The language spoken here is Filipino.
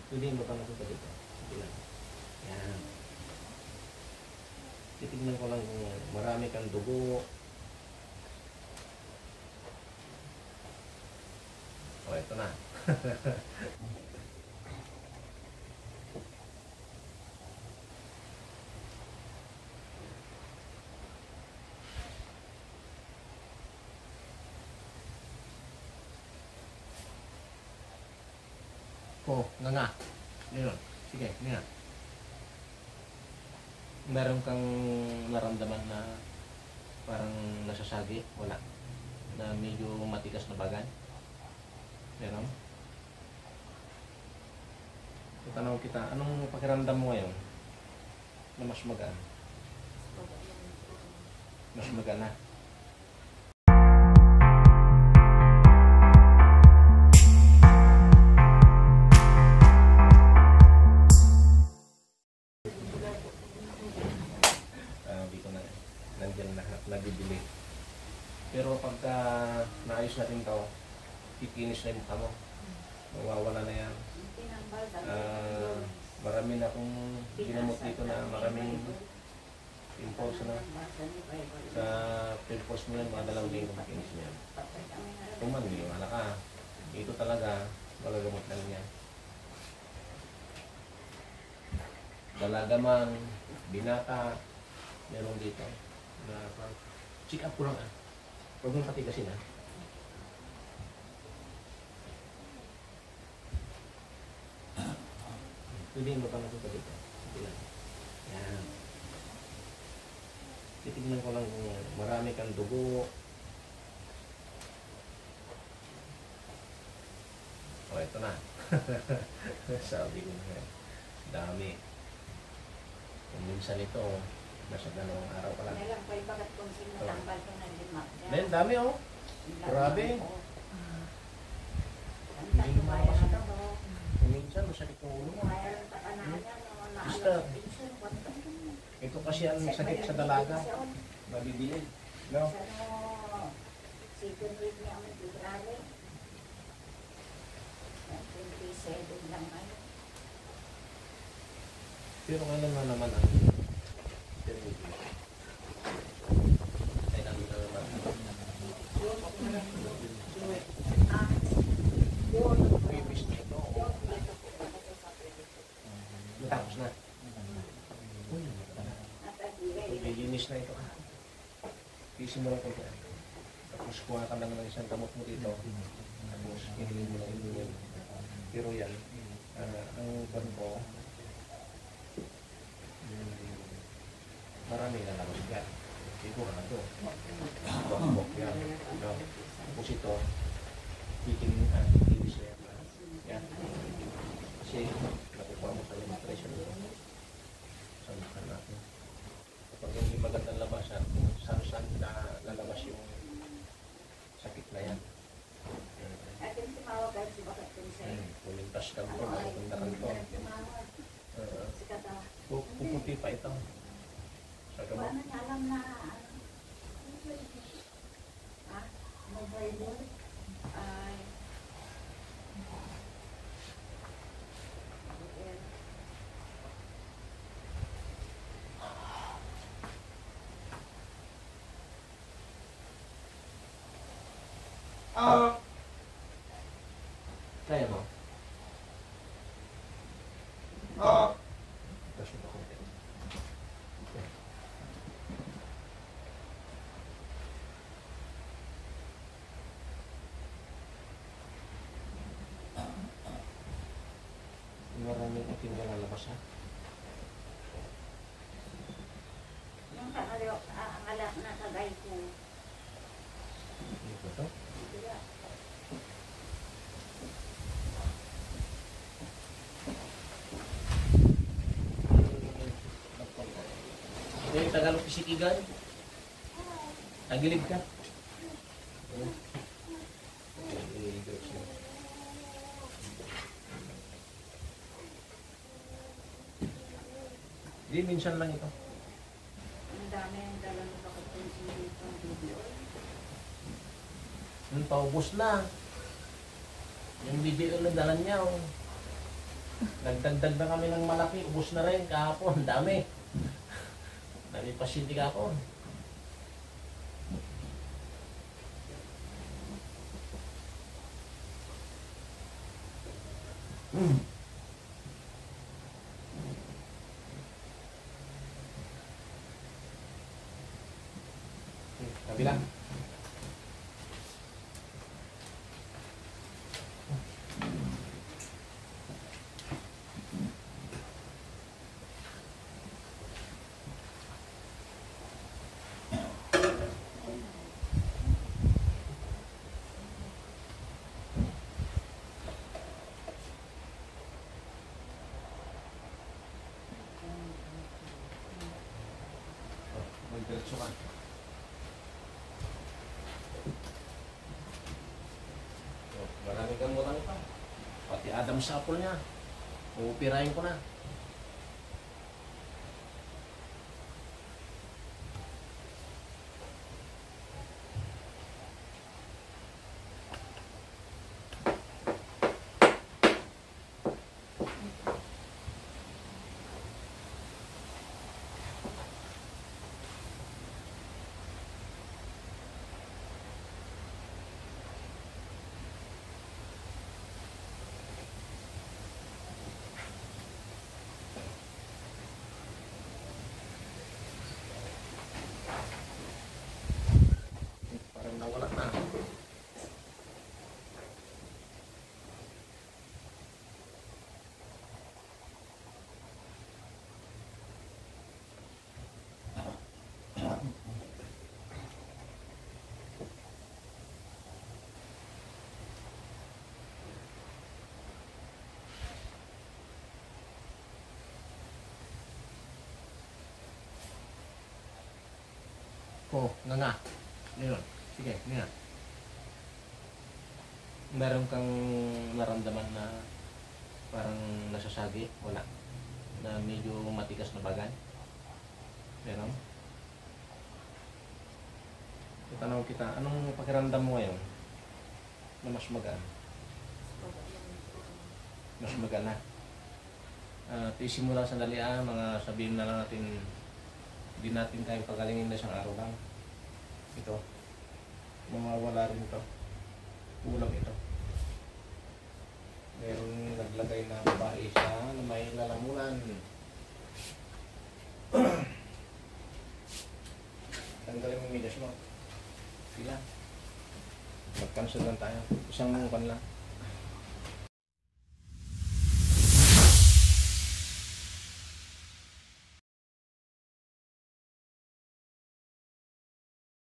Pwede mo pa natin dito. Sige lang. Yan. Titignan ko lang kung marami kang dugo. O, ito na. Oh, nga. Yun. Sige, nga. Meron kang naramdaman na parang nasasagi? Wala. Na medyo matigas na bagay? Meron? Itanong kita, anong pakiramdam mo ngayon? Na mas magaan? Mas magaan na? Nandiyan lahat, nabibili. Pero pagka naayos natin ito, kikinis na yung mukha mo. Mawawala na yan. Marami na akong ginamot dito na maraming pimples na. Sa pimples mo yan, mga 2 linggo makinis mo yan. Kung maniliwala ka, ito talaga, magagamot lang yan. Dalaga man, binata, meron dito. Na check up ko lang ah. Huwag mong patigasin ah. Pwede mo pa natin dito. Sige lang. Yan. Titignan ko lang kung marami kang dugo. O, ito na. Sabi ko na dami. Kung minsan ito, nasa 2 araw pa lang. Then, dami oh. Grabe. Hindi mo makapasita. Minsan, masakit yung ulo. Basta, ito kasi ang sakit sa dalaga. Mabibilin. No? Pero ano naman ang tapos na. Linis na ito. Pisin mo lang ito. Tapos kuha ka lang ng isang kamot mo dito. Tapos hinilin mo lang yung pero yan, ang banko, marami na labas yan. Sigurado. Bok yan. Tapos ito, bikin linis na yan. Kasi nakukuha mo sa limang presyo nito. Samakan natin. Kapag hindi magandang labasan, saan na lalabas yung sakit na yan. Pumintas ka ito, maganda ka ito. Puputi pa ito. Sa gamot. Kaya mo? Tapos ito konti. Maraming ating nalalabas ha? Yung ang alak na kagay ko. Ano ba ito? Ito yung Tagalog Pisikigan. Tagilid ka. Hindi, minsan lang ito. Ang dami ang dala ng pagkakunsin dito ang video. Paubos na. Yung video na dala niya. Oh. Nagdagdag na kami ng malaki, ubos na rin kahapon, dami. Dami pasyente kahapon. Kabila. Magdiretso ka. Maraming gamotang pa. Pati Adam's apple niya. Uupirahin ko na. Parang nawala na. Oh, nga. Ngayon. Sige, nga. Meron kang naramdaman na parang nasasagi? Wala. Na medyo matigas na bagay? Meron? Itanong kita, anong pakiramdam mo ngayon? Na mas magaan? Mas magaan na? Tiisin mo lang sandali mga sabihin na lang natin, hindi natin tayo pagalingin na isang araw lang. Ito. Mawawala rin ito. Kulang ito. Meron naglagay na babae siya na may lalamunan. Tanggalin mo yung medyas mo. Sila. Mag-cancel lang tayo. Isang kan lang.